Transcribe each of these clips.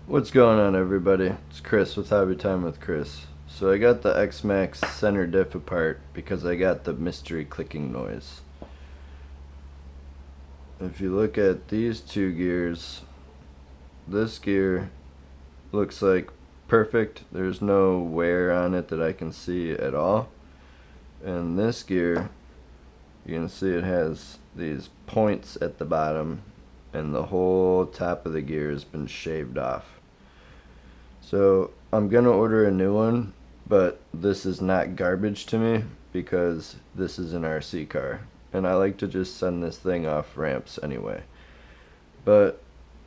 What's going on, everybody? It's Chris with Hobby Time with Chris. So I got the X-Maxx center diff apart because I got the mystery clicking noise. If you look at these two gears, this gear looks like perfect. There's no wear on it that I can see at all. And this gear, you can see it has these points at the bottom and the whole top of the gear has been shaved off. So I'm gonna order a new one, but this is not garbage to me because this is an RC car and I like to just send this thing off ramps anyway. But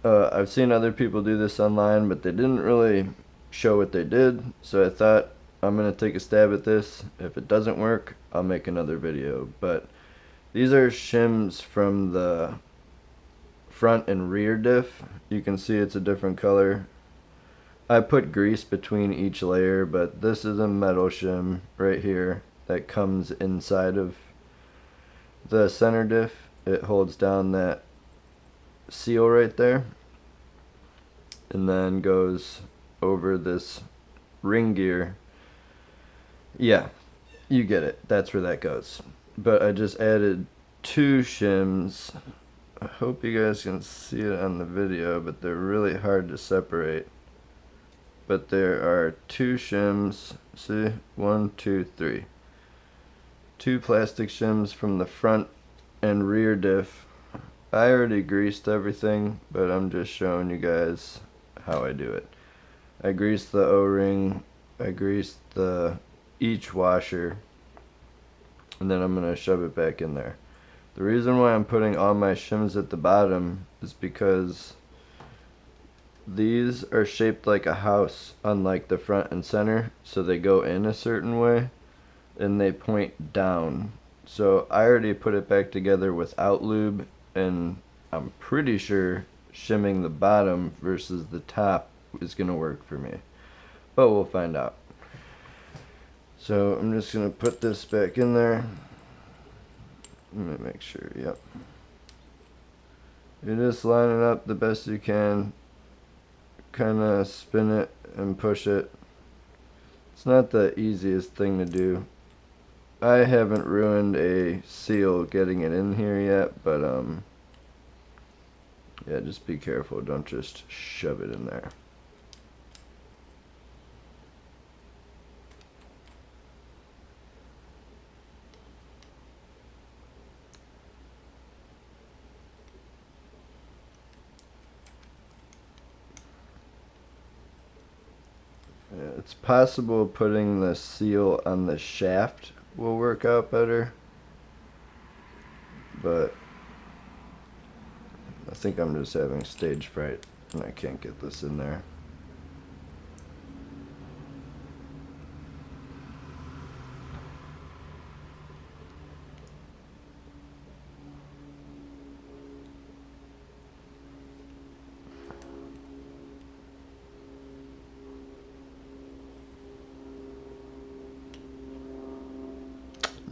I've seen other people do this online, but they didn't really show what they did, so I thought I'm gonna take a stab at this. If it doesn't work, I'll make another video. But these are shims from the front and rear diff. You can see it's a different color. I put grease between each layer, but this is a metal shim right here that comes inside of the center diff. It holds down that seal right there and then goes over this ring gear. Yeah, you get it. That's where that goes. But I just added two shims. I hope you guys can see it on the video, but they're really hard to separate. But there are two shims. See? 1, 2, 3. Two plastic shims from the front and rear diff. I already greased everything, but I'm just showing you guys how I do it. I greased the O-ring, I greased each washer, and then I'm gonna shove it back in there. The reason why I'm putting all my shims at the bottom is because these are shaped like a house, unlike the front and center, so they go in a certain way and they point down. So I already put it back together without lube, and I'm pretty sure shimming the bottom versus the top is gonna work for me, but we'll find out. So I'm just gonna put this back in there. Let me make sure. Yep, you just line it up the best you can, kind of spin it and push it. It's not the easiest thing to do. I haven't ruined a seal getting it in here yet, but yeah, just be careful, don't just shove it in there. Yeah, it's possible putting the seal on the shaft will work out better, but I think I'm just having stage fright and I can't get this in there.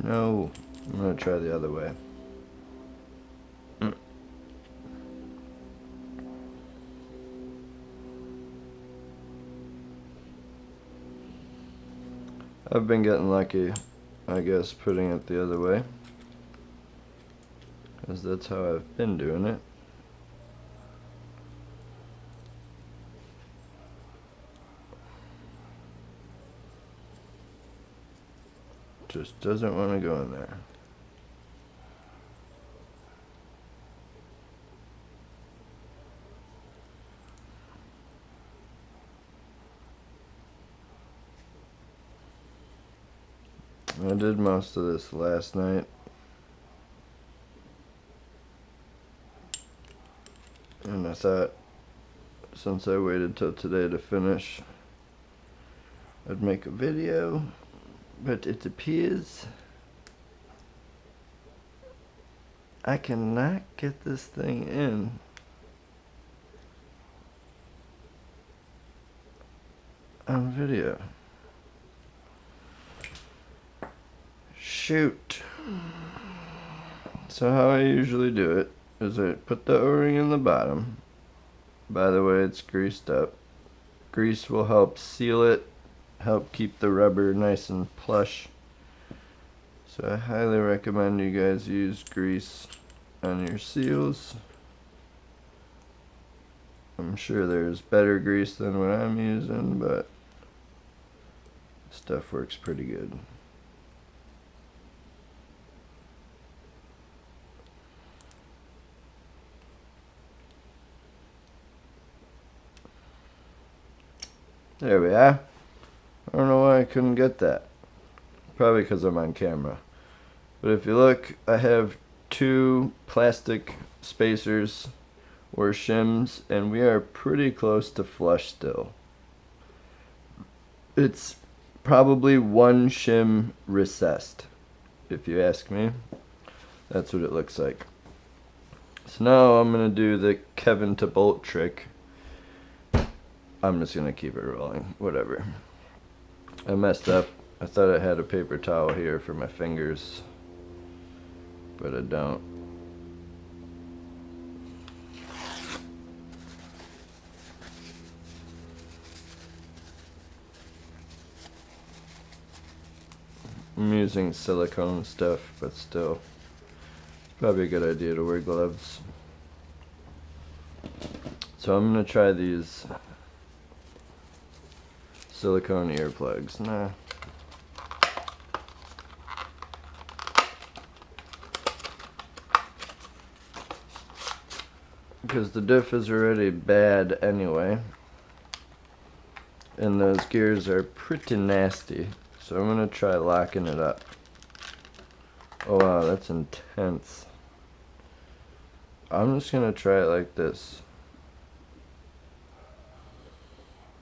No, I'm gonna try the other way. I've been getting lucky, I guess, putting it the other way, because that's how I've been doing it. Just doesn't want to go in there. I did most of this last night, and I thought since I waited till today to finish, I'd make a video, but it appears I cannot get this thing in. On video. Shoot. So how I usually do it is I put the O-ring in the bottom. By the way, it's greased up. Grease will help seal it, help keep the rubber nice and plush. So I highly recommend you guys use grease on your seals. I'm sure there's better grease than what I'm using, but stuff works pretty good. There we are. I don't know why I couldn't get that. Probably because I'm on camera. But if you look, I have 2 plastic spacers or shims, and we are pretty close to flush still. It's probably 1 shim recessed, if you ask me. That's what it looks like. So now I'm going to do the Kevin to bolt trick. I'm just going to keep it rolling, whatever. I messed up. I thought I had a paper towel here for my fingers, but I don't. I'm using silicone stuff, but still, it's probably a good idea to wear gloves. So I'm going to try these silicone earplugs. Nah. Because the diff is already bad anyway. And those gears are pretty nasty. So I'm going to try locking it up. Oh wow, that's intense. I'm just going to try it like this.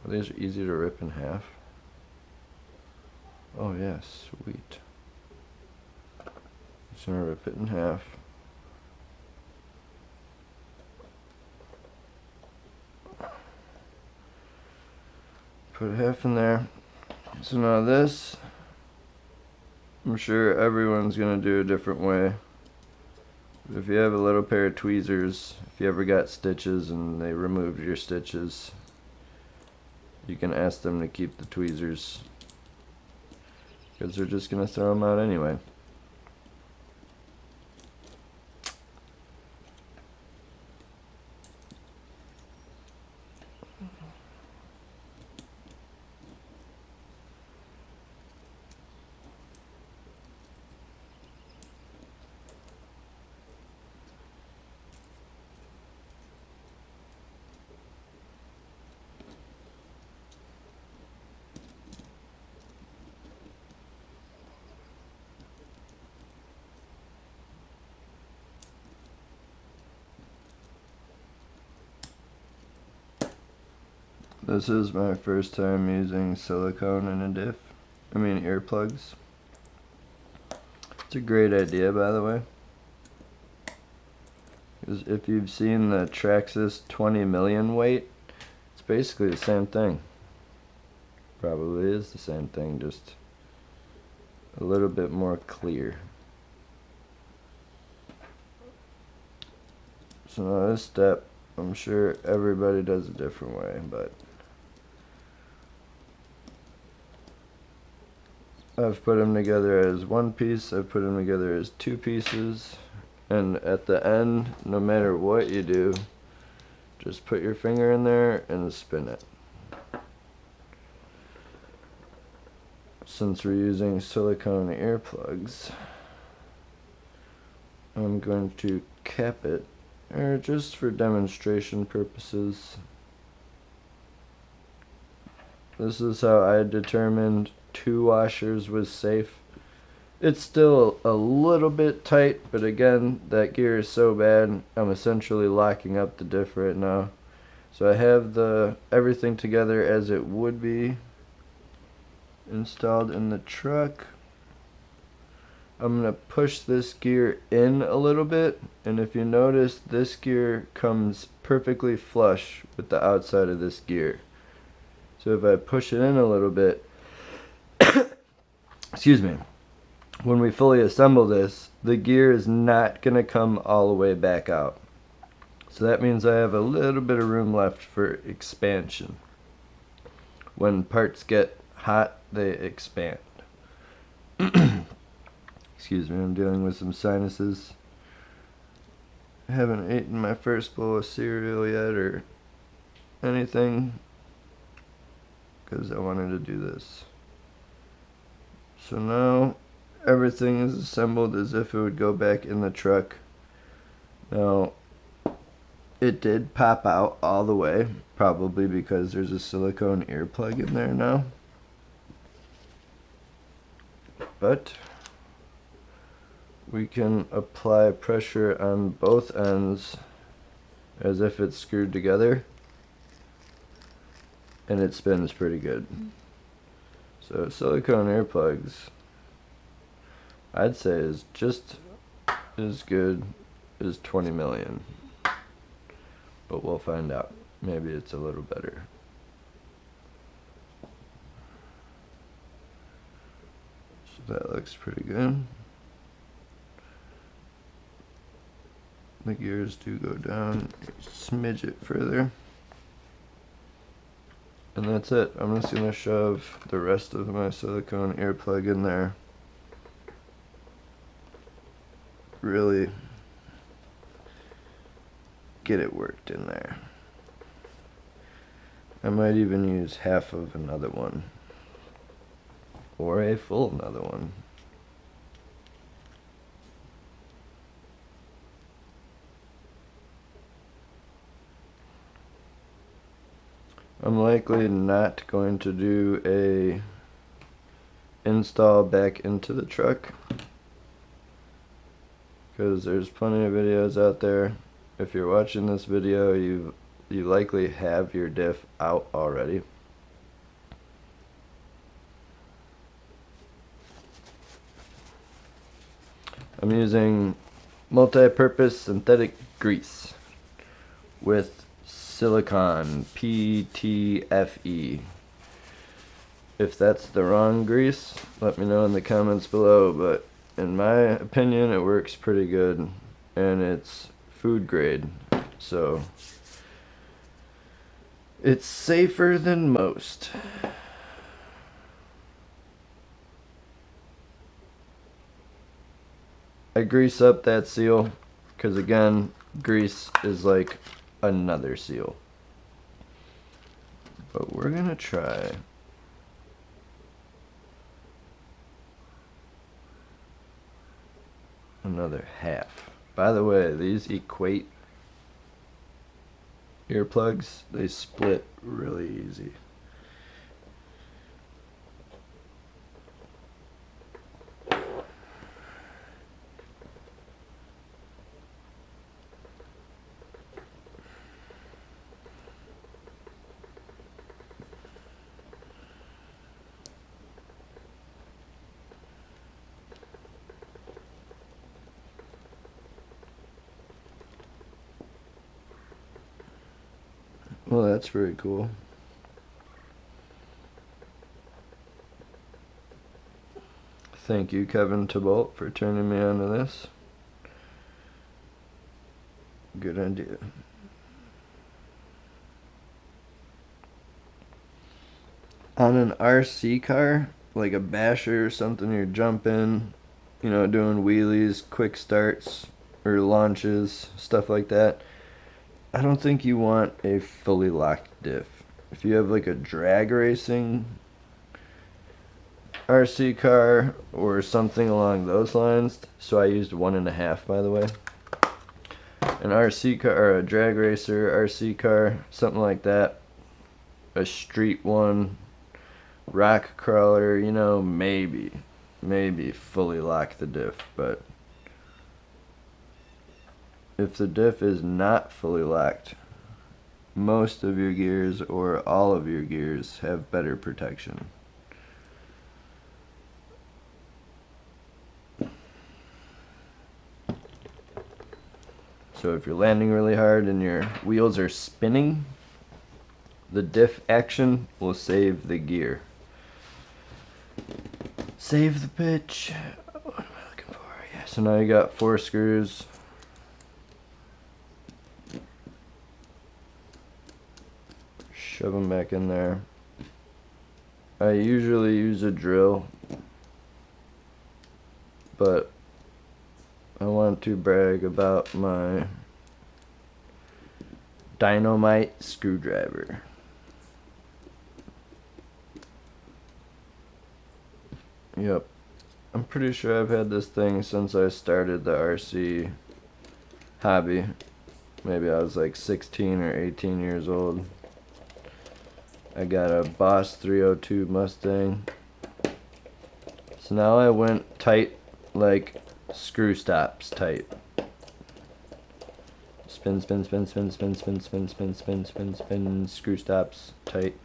These are easy to rip in half. Oh yeah, sweet. Just gonna rip it in half. Put half in there. So now this, I'm sure everyone's gonna do a different way. But if you have a little pair of tweezers, if you ever got stitches and they removed your stitches, you can ask them to keep the tweezers, because they're just going to throw them out anyway. This is my first time using silicone in a diff. Earplugs. It's a great idea, by the way. Because if you've seen the Traxxas 20 million weight, it's basically the same thing. Probably is the same thing, just a little bit more clear. So now this step, I'm sure everybody does a different way, but I've put them together as one piece, I've put them together as 2 pieces, and at the end, no matter what you do, just put your finger in there and spin it. Since we're using silicone earplugs, I'm going to cap it, or just for demonstration purposes. This is how I determined 2 washers was safe. It's still a little bit tight, but again, that gear is so bad, I'm essentially locking up the diff right now. So I have everything together as it would be installed in the truck. I'm going to push this gear in a little bit, and if you notice, this gear comes perfectly flush with the outside of this gear. So if I push it in a little bit, excuse me, when we fully assemble this, the gear is not going to come all the way back out. So that means I have a little bit of room left for expansion. when parts get hot, they expand. Excuse me, I'm dealing with some sinuses. I haven't eaten my first bowl of cereal yet or anything because I wanted to do this. So now everything is assembled as if it would go back in the truck. Now, it did pop out all the way, probably because there's a silicone earplug in there now. But we can apply pressure on both ends as if it's screwed together, and it spins pretty good. So silicone earplugs, I'd say, is just as good as 20 million. But we'll find out. Maybe it's a little better. So that looks pretty good. The gears do go down a smidge it further. And that's it. I'm just going to shove the rest of my silicone earplug in there. Really get it worked in there. I might even use half of another one. Or a full another one. I'm likely not going to do a install back into the truck because there's plenty of videos out there. If you're watching this video, you likely have your diff out already. I'm using multi-purpose synthetic grease with silicone PTFE. If that's the wrong grease, let me know in the comments below, but in my opinion it works pretty good, and it's food grade, so it's safer than most. I grease up that seal because, again, grease is like another seal. But we're gonna try another half. By the way, these equate earplugs, they split really easy. Well, that's very cool. Thank you, Kevin Tabolt, for turning me on to this. Good idea. On an RC car, like a basher or something, you're jumping, you know, doing wheelies, quick starts, or launches, stuff like that. I don't think you want a fully locked diff. If you have like a drag racing RC car or something along those lines, so I used 1.5, by the way. An RC car or a drag racer RC car, something like that. A street one, rock crawler, you know, maybe fully lock the diff, but if the diff is not fully locked, most of your gears or all of your gears have better protection. So if you're landing really hard and your wheels are spinning, the diff action will save the gear. Save the pitch. What am I looking for? Yeah, so now you got 4 screws. Shove them back in there. I usually use a drill, but I want to brag about my dynamite screwdriver. Yep, I'm pretty sure I've had this thing since I started the RC hobby. Maybe I was like 16 or 18 years old. I got a Boss 302 Mustang. So now I went tight, like screw stops tight. Spin, spin, spin, spin, spin, spin, spin, spin, spin, spin, spin, screw stops tight.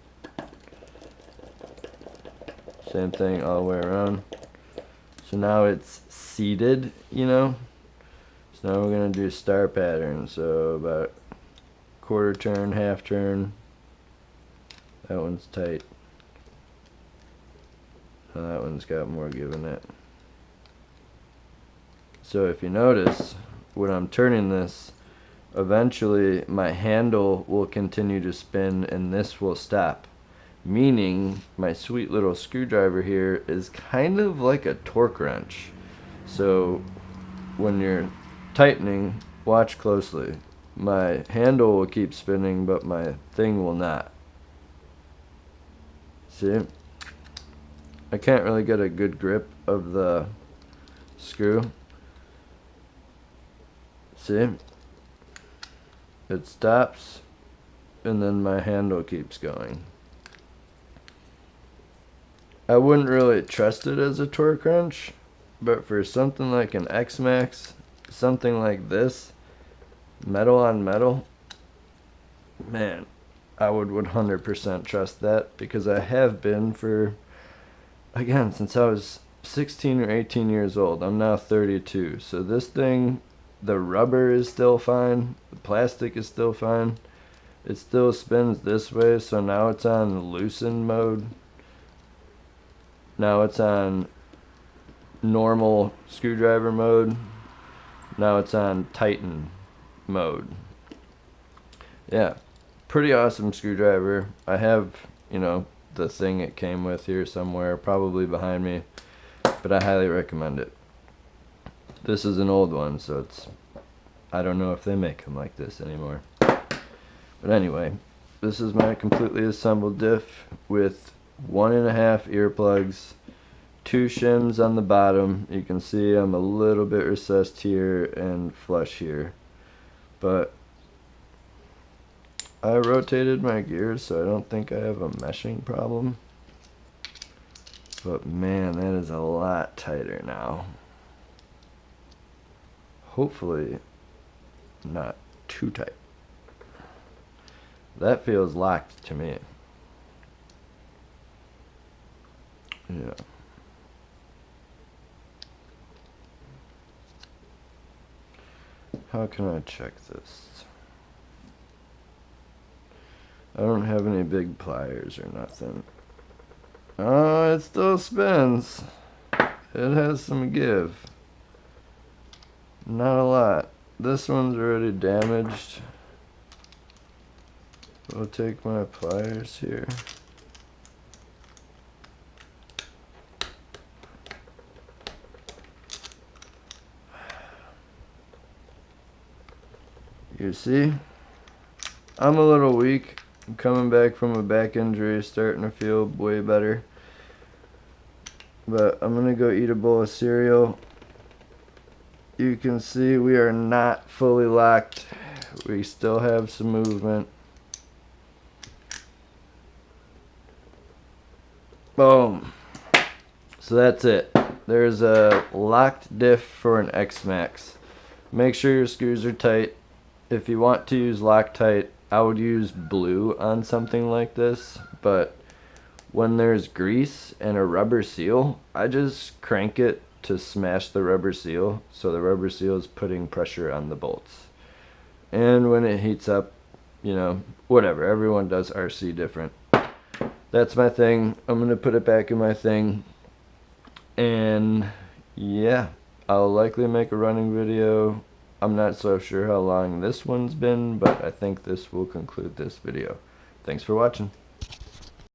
Same thing all the way around. So now it's seated, you know. So now we're gonna do star pattern. So about quarter turn, half turn. That one's tight. So that one's got more give in it. So if you notice, when I'm turning this, eventually my handle will continue to spin and this will stop. Meaning my sweet little screwdriver here is kind of like a torque wrench. So when you're tightening, watch closely. My handle will keep spinning, but my thing will not. See? I can't really get a good grip of the screw. See? It stops, and then my handle keeps going. I wouldn't really trust it as a torque wrench, but for something like an X-Maxx, something like this, metal on metal, man, I would 100% trust that, because I have been for, again, since I was 16 or 18 years old. I'm now 32, so this thing, the rubber is still fine, the plastic is still fine, it still spins this way. So now it's on loosen mode. Now it's on normal screwdriver mode. Now it's on tighten mode. Yeah, pretty awesome screwdriver. I have, you know, the thing it came with here somewhere, probably behind me, but I highly recommend it. This is an old one, so it's, I don't know if they make them like this anymore. But anyway, this is my completely assembled diff with 1.5 earplugs, 2 shims on the bottom. You can see I'm a little bit recessed here and flush here, but I rotated my gears, so I don't think I have a meshing problem. But man, that is a lot tighter now. Hopefully not too tight. That feels locked to me. Yeah. How can I check this? I don't have any big pliers or nothing. Oh, it still spins. It has some give. Not a lot. This one's already damaged. I'll take my pliers here. You see? I'm a little weak. I'm coming back from a back injury, starting to feel way better. But I'm gonna go eat a bowl of cereal. You can see we are not fully locked. We still have some movement. Boom. So that's it. There's a locked diff for an X-Maxx. Make sure your screws are tight. If you want to use Loctite, I would use blue on something like this, but when there's grease and a rubber seal, I just crank it to smash the rubber seal, so the rubber seal is putting pressure on the bolts. And when it heats up, you know, whatever, everyone does RC different. That's my thing. I'm gonna put it back in my thing, and yeah, I'll likely make a running video. I'm not so sure how long this one's been, but I think this will conclude this video. Thanks for watching.